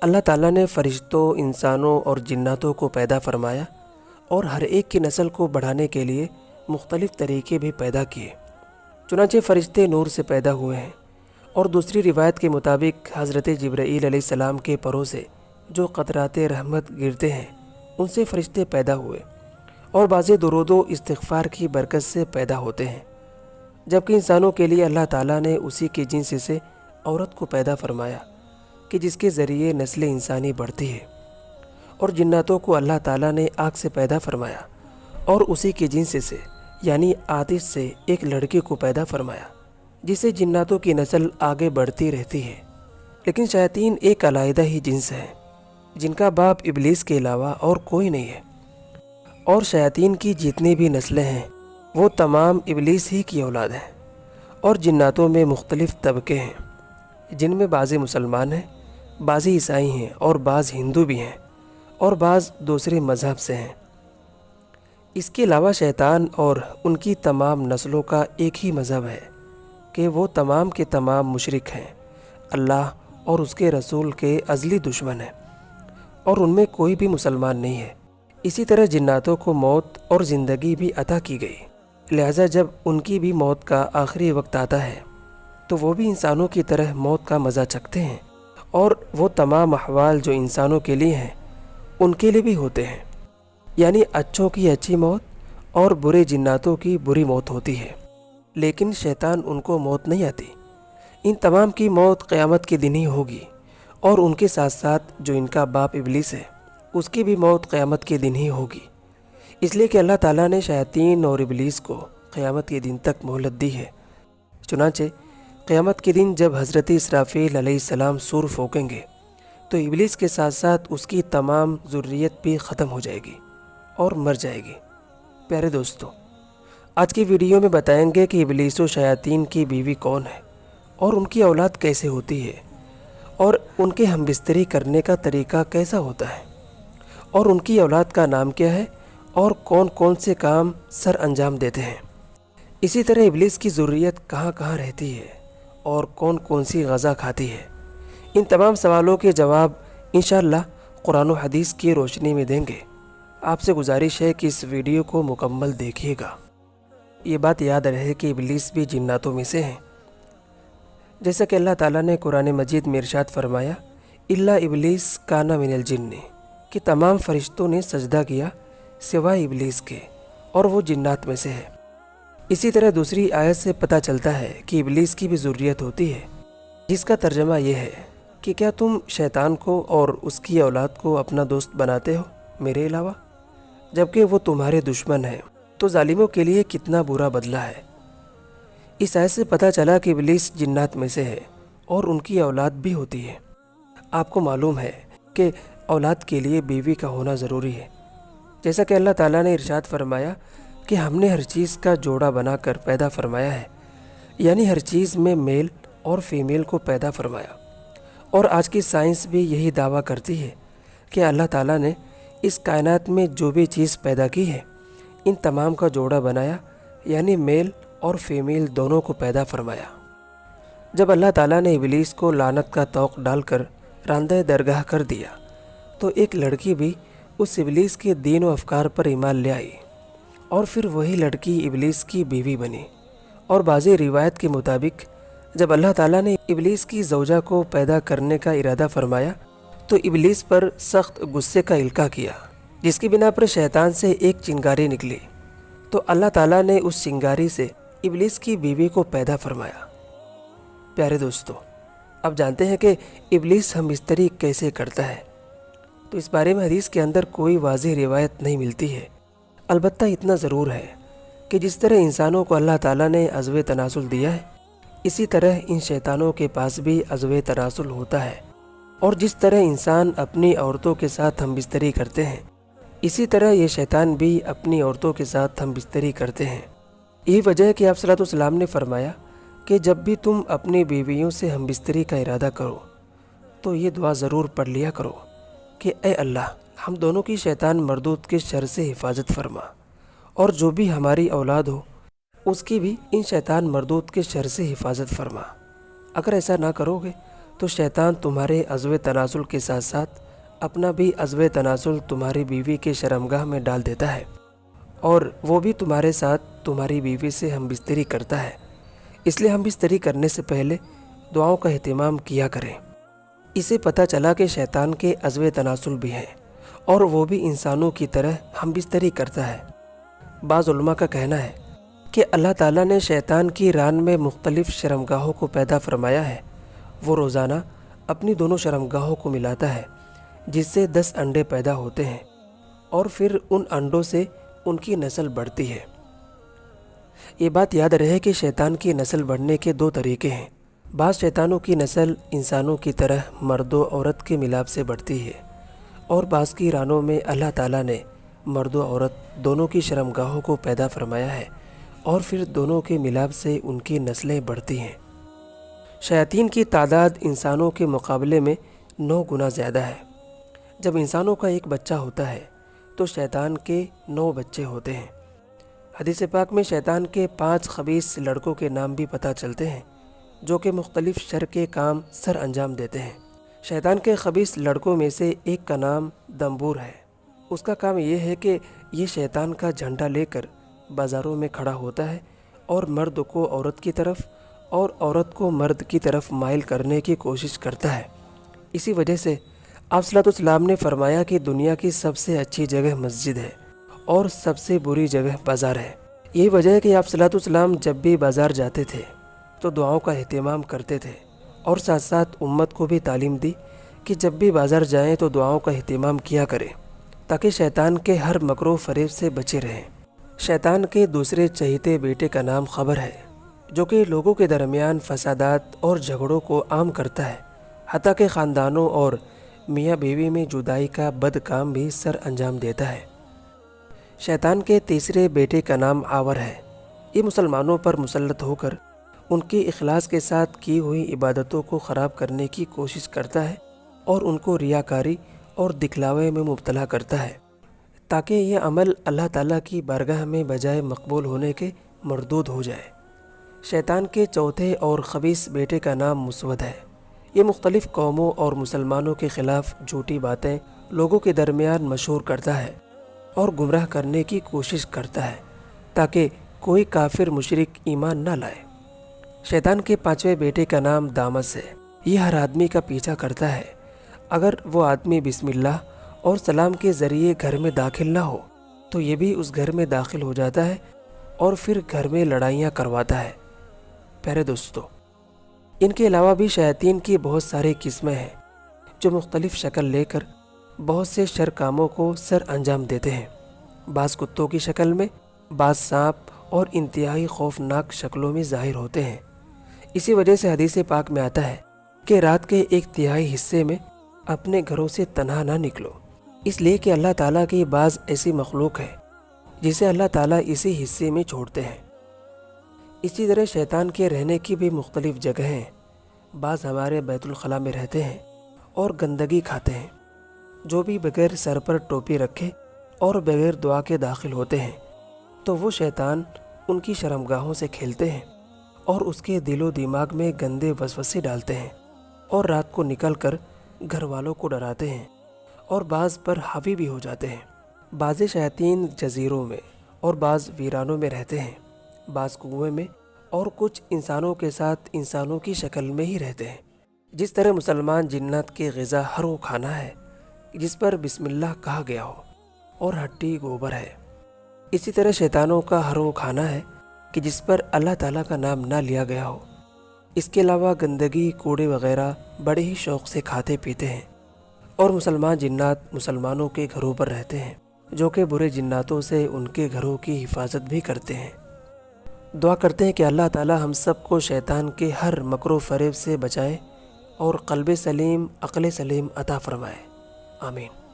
اللہ تعالیٰ نے فرشتوں، انسانوں اور جناتوں کو پیدا فرمایا اور ہر ایک کی نسل کو بڑھانے کے لیے مختلف طریقے بھی پیدا کیے۔ چنانچہ فرشتے نور سے پیدا ہوئے ہیں، اور دوسری روایت کے مطابق حضرت جبرائیل علیہ السلام کے پروں سے جو قطرات رحمت گرتے ہیں ان سے فرشتے پیدا ہوئے، اور بعض درود و استغفار کی برکت سے پیدا ہوتے ہیں۔ جبکہ انسانوں کے لیے اللہ تعالیٰ نے اسی کے جنس سے عورت کو پیدا فرمایا کہ جس کے ذریعے نسل انسانی بڑھتی ہے، اور جناتوں کو اللہ تعالیٰ نے آگ سے پیدا فرمایا اور اسی کے جنس سے یعنی آتش سے ایک لڑکی کو پیدا فرمایا جس سے جناتوں کی نسل آگے بڑھتی رہتی ہے۔ لیکن شیاطین ایک علیحدہ ہی جنس ہے جن کا باپ ابلیس کے علاوہ اور کوئی نہیں ہے، اور شیاطین کی جتنی بھی نسلیں ہیں وہ تمام ابلیس ہی کی اولاد ہیں۔ اور جناتوں میں مختلف طبقے ہیں جن میں بعض مسلمان ہیں، بعض عیسائی ہیں، اور بعض ہندو بھی ہیں، اور بعض دوسرے مذہب سے ہیں۔ اس کے علاوہ شیطان اور ان کی تمام نسلوں کا ایک ہی مذہب ہے کہ وہ تمام کے تمام مشرک ہیں، اللہ اور اس کے رسول کے ازلی دشمن ہیں، اور ان میں کوئی بھی مسلمان نہیں ہے۔ اسی طرح جناتوں کو موت اور زندگی بھی عطا کی گئی، لہذا جب ان کی بھی موت کا آخری وقت آتا ہے تو وہ بھی انسانوں کی طرح موت کا مزہ چکھتے ہیں، اور وہ تمام احوال جو انسانوں کے لیے ہیں ان کے لیے بھی ہوتے ہیں، یعنی اچھوں کی اچھی موت اور برے جناتوں کی بری موت ہوتی ہے، لیکن شیطان ان کو موت نہیں آتی۔ ان تمام کی موت قیامت کے دن ہی ہوگی، اور ان کے ساتھ ساتھ جو ان کا باپ ابلیس ہے اس کی بھی موت قیامت کے دن ہی ہوگی، اس لیے کہ اللہ تعالیٰ نے شیاطین اور ابلیس کو قیامت کے دن تک مہلت دی ہے۔ چنانچہ قیامت کے دن جب حضرت اسرافیل علیہ السلام سور پھونکیں گے تو ابلیس کے ساتھ ساتھ اس کی تمام ذریت بھی ختم ہو جائے گی اور مر جائے گی۔ پیارے دوستو، آج کی ویڈیو میں بتائیں گے کہ ابلیس و شیاطین کی بیوی کون ہے، اور ان کی اولاد کیسے ہوتی ہے، اور ان کے ہم بستری کرنے کا طریقہ کیسا ہوتا ہے، اور ان کی اولاد کا نام کیا ہے، اور کون کون سے کام سر انجام دیتے ہیں۔ اسی طرح ابلیس کی ذریت کہاں کہاں رہتی ہے اور کون کون سی غذا کھاتی ہے، ان تمام سوالوں کے جواب انشاءاللہ قرآن و حدیث کی روشنی میں دیں گے۔ آپ سے گزارش ہے کہ اس ویڈیو کو مکمل دیکھیے گا۔ یہ بات یاد رہے کہ ابلیس بھی جناتوں میں سے ہیں، جیسا کہ اللہ تعالیٰ نے قرآن مجید میں ارشاد فرمایا الا ابلیس کان من الجن، کہ تمام فرشتوں نے سجدہ کیا سوائے ابلیس کے، اور وہ جنات میں سے ہے۔ اسی طرح دوسری آیت سے پتہ چلتا ہے کہ ابلیس کی بھی ذریت ہوتی ہے، جس کا ترجمہ یہ ہے کہ کیا تم شیطان کو اور اس کی اولاد کو اپنا دوست بناتے ہو میرے علاوہ، جبکہ وہ تمہارے دشمن ہیں، تو ظالموں کے لیے کتنا برا بدلہ ہے۔ اس آیت سے پتہ چلا کہ ابلیس جنات میں سے ہے اور ان کی اولاد بھی ہوتی ہے۔ آپ کو معلوم ہے کہ اولاد کے لیے بیوی کا ہونا ضروری ہے، جیسا کہ اللہ تعالیٰ نے ارشاد فرمایا کہ ہم نے ہر چیز کا جوڑا بنا کر پیدا فرمایا ہے، یعنی ہر چیز میں میل اور فیمیل کو پیدا فرمایا۔ اور آج کی سائنس بھی یہی دعویٰ کرتی ہے کہ اللہ تعالیٰ نے اس کائنات میں جو بھی چیز پیدا کی ہے ان تمام کا جوڑا بنایا، یعنی میل اور فیمیل دونوں کو پیدا فرمایا۔ جب اللہ تعالیٰ نے ابلیس کو لعنت کا طوق ڈال کر راندہ درگاہ کر دیا تو ایک لڑکی بھی اس ابلیس کے دین و افکار پر ایمان لے آئی، اور پھر وہی لڑکی ابلیس کی بیوی بنی۔ اور بعض روایت کے مطابق جب اللہ تعالیٰ نے ابلیس کی زوجہ کو پیدا کرنے کا ارادہ فرمایا تو ابلیس پر سخت غصے کا القاء کیا، جس کی بنا پر شیطان سے ایک چنگاری نکلی، تو اللہ تعالیٰ نے اس چنگاری سے ابلیس کی بیوی کو پیدا فرمایا۔ پیارے دوستو، اب جانتے ہیں کہ ابلیس ہم بستری کیسے کرتا ہے۔ تو اس بارے میں حدیث کے اندر کوئی واضح روایت نہیں ملتی ہے، البتہ اتنا ضرور ہے کہ جس طرح انسانوں کو اللہ تعالیٰ نے عضو تناسل دیا ہے، اسی طرح ان شیطانوں کے پاس بھی عضو تناسل ہوتا ہے، اور جس طرح انسان اپنی عورتوں کے ساتھ ہم بستری کرتے ہیں اسی طرح یہ شیطان بھی اپنی عورتوں کے ساتھ ہم بستری کرتے ہیں۔ یہی وجہ ہے کہ آپ صلی اللہ علیہ وسلم نے فرمایا کہ جب بھی تم اپنی بیویوں سے ہم بستری کا ارادہ کرو تو یہ دعا ضرور پڑھ لیا کرو کہ اے اللہ، ہم دونوں کی شیطان مردود کے شر سے حفاظت فرما، اور جو بھی ہماری اولاد ہو اس کی بھی ان شیطان مردود کے شر سے حفاظت فرما۔ اگر ایسا نہ کرو گے تو شیطان تمہارے عضو تناسل کے ساتھ ساتھ اپنا بھی عضو تناسل تمہاری بیوی کے شرمگاہ میں ڈال دیتا ہے، اور وہ بھی تمہارے ساتھ تمہاری بیوی سے ہم بستری کرتا ہے۔ اس لیے ہم بستری کرنے سے پہلے دعاؤں کا اہتمام کیا کریں۔ اسے پتہ چلا کہ شیطان کے عضو تناسل بھی ہیں، اور وہ بھی انسانوں کی طرح ہم بستری کرتا ہے۔ بعض علماء کا کہنا ہے کہ اللہ تعالیٰ نے شیطان کی ران میں مختلف شرمگاہوں کو پیدا فرمایا ہے۔ وہ روزانہ اپنی دونوں شرمگاہوں کو ملاتا ہے، جس سے 10 انڈے پیدا ہوتے ہیں، اور پھر ان انڈوں سے ان کی نسل بڑھتی ہے۔ یہ بات یاد رہے کہ شیطان کی نسل بڑھنے کے 2 طریقے ہیں۔ بعض شیطانوں کی نسل انسانوں کی طرح مرد و عورت کے ملاپ سے بڑھتی ہے، اور بعض کی رانوں میں اللہ تعالیٰ نے مرد و عورت دونوں کی شرمگاہوں کو پیدا فرمایا ہے، اور پھر دونوں کے ملاپ سے ان کی نسلیں بڑھتی ہیں۔ شیاطین کی تعداد انسانوں کے مقابلے میں 9 گنا زیادہ ہے۔ جب انسانوں کا ایک بچہ ہوتا ہے تو شیطان کے 9 بچے ہوتے ہیں۔ حدیث پاک میں شیطان کے 5 خبیث لڑکوں کے نام بھی پتہ چلتے ہیں، جو کہ مختلف شر کے کام سر انجام دیتے ہیں۔ شیطان کے خبیث لڑکوں میں سے ایک کا نام دمبور ہے۔ اس کا کام یہ ہے کہ یہ شیطان کا جھنڈا لے کر بازاروں میں کھڑا ہوتا ہے، اور مرد کو عورت کی طرف اور عورت کو مرد کی طرف مائل کرنے کی کوشش کرتا ہے۔ اسی وجہ سے آپ صلی اللہ علیہ وسلم نے فرمایا کہ دنیا کی سب سے اچھی جگہ مسجد ہے اور سب سے بری جگہ بازار ہے۔ یہی وجہ ہے کہ آپ صلی اللہ علیہ وسلم جب بھی بازار جاتے تھے تو دعاؤں کا اہتمام کرتے تھے، اور ساتھ ساتھ امت کو بھی تعلیم دی کہ جب بھی بازار جائیں تو دعاؤں کا اہتمام کیا کریں، تاکہ شیطان کے ہر مکر و فریب سے بچے رہیں۔ شیطان کے دوسرے چہیتے بیٹے کا نام خبر ہے، جو کہ لوگوں کے درمیان فسادات اور جھگڑوں کو عام کرتا ہے، حتیٰ کہ خاندانوں اور میاں بیوی میں جدائی کا بد کام بھی سر انجام دیتا ہے۔ شیطان کے تیسرے بیٹے کا نام آور ہے۔ یہ مسلمانوں پر مسلط ہو کر ان کی اخلاص کے ساتھ کی ہوئی عبادتوں کو خراب کرنے کی کوشش کرتا ہے، اور ان کو ریاکاری اور دکھلاوے میں مبتلا کرتا ہے، تاکہ یہ عمل اللہ تعالیٰ کی بارگاہ میں بجائے مقبول ہونے کے مردود ہو جائے۔ شیطان کے چوتھے اور خبیث بیٹے کا نام مسود ہے۔ یہ مختلف قوموں اور مسلمانوں کے خلاف جھوٹی باتیں لوگوں کے درمیان مشہور کرتا ہے اور گمراہ کرنے کی کوشش کرتا ہے، تاکہ کوئی کافر مشرک ایمان نہ لائے۔ شیطان کے 5ویں بیٹے کا نام دامس ہے۔ یہ ہر آدمی کا پیچھا کرتا ہے، اگر وہ آدمی بسم اللہ اور سلام کے ذریعے گھر میں داخل نہ ہو تو یہ بھی اس گھر میں داخل ہو جاتا ہے اور پھر گھر میں لڑائیاں کرواتا ہے۔ پیارے دوستو، ان کے علاوہ بھی شیاطین کی بہت ساری قسمیں ہیں، جو مختلف شکل لے کر بہت سے شر کاموں کو سر انجام دیتے ہیں۔ بعض کتوں کی شکل میں، بعض سانپ اور انتہائی خوفناک شکلوں میں ظاہر ہوتے ہیں۔ اسی وجہ سے حدیث پاک میں آتا ہے کہ رات کے 1/3 حصے میں اپنے گھروں سے تنہا نہ نکلو، اس لیے کہ اللہ تعالیٰ کی بعض ایسی مخلوق ہے جسے اللہ تعالیٰ اسی حصے میں چھوڑتے ہیں۔ اسی طرح شیطان کے رہنے کی بھی مختلف جگہیں ہیں۔ بعض ہمارے بیت الخلاء میں رہتے ہیں اور گندگی کھاتے ہیں۔ جو بھی بغیر سر پر ٹوپی رکھے اور بغیر دعا کے داخل ہوتے ہیں تو وہ شیطان ان کی شرمگاہوں سے کھیلتے ہیں اور اس کے دل و دماغ میں گندے وسوسے ڈالتے ہیں، اور رات کو نکل کر گھر والوں کو ڈراتے ہیں اور بعض پر حاوی بھی ہو جاتے ہیں۔ بعض شیاطین جزیروں میں اور بعض ویرانوں میں رہتے ہیں، بعض کنویں میں، اور کچھ انسانوں کے ساتھ انسانوں کی شکل میں ہی رہتے ہیں۔ جس طرح مسلمان جنات کے غذا ہر وہ کھانا ہے جس پر بسم اللہ کہا گیا ہو اور ہڈی گوبر ہے، اسی طرح شیطانوں کا ہر وہ کھانا ہے کہ جس پر اللہ تعالیٰ کا نام نہ لیا گیا ہو۔ اس کے علاوہ گندگی، کوڑے وغیرہ بڑے ہی شوق سے کھاتے پیتے ہیں، اور مسلمان جنات مسلمانوں کے گھروں پر رہتے ہیں، جو کہ برے جناتوں سے ان کے گھروں کی حفاظت بھی کرتے ہیں۔ دعا کرتے ہیں کہ اللہ تعالیٰ ہم سب کو شیطان کے ہر مکر و فریب سے بچائے اور قلب سلیم، عقل سلیم عطا فرمائے۔ آمین۔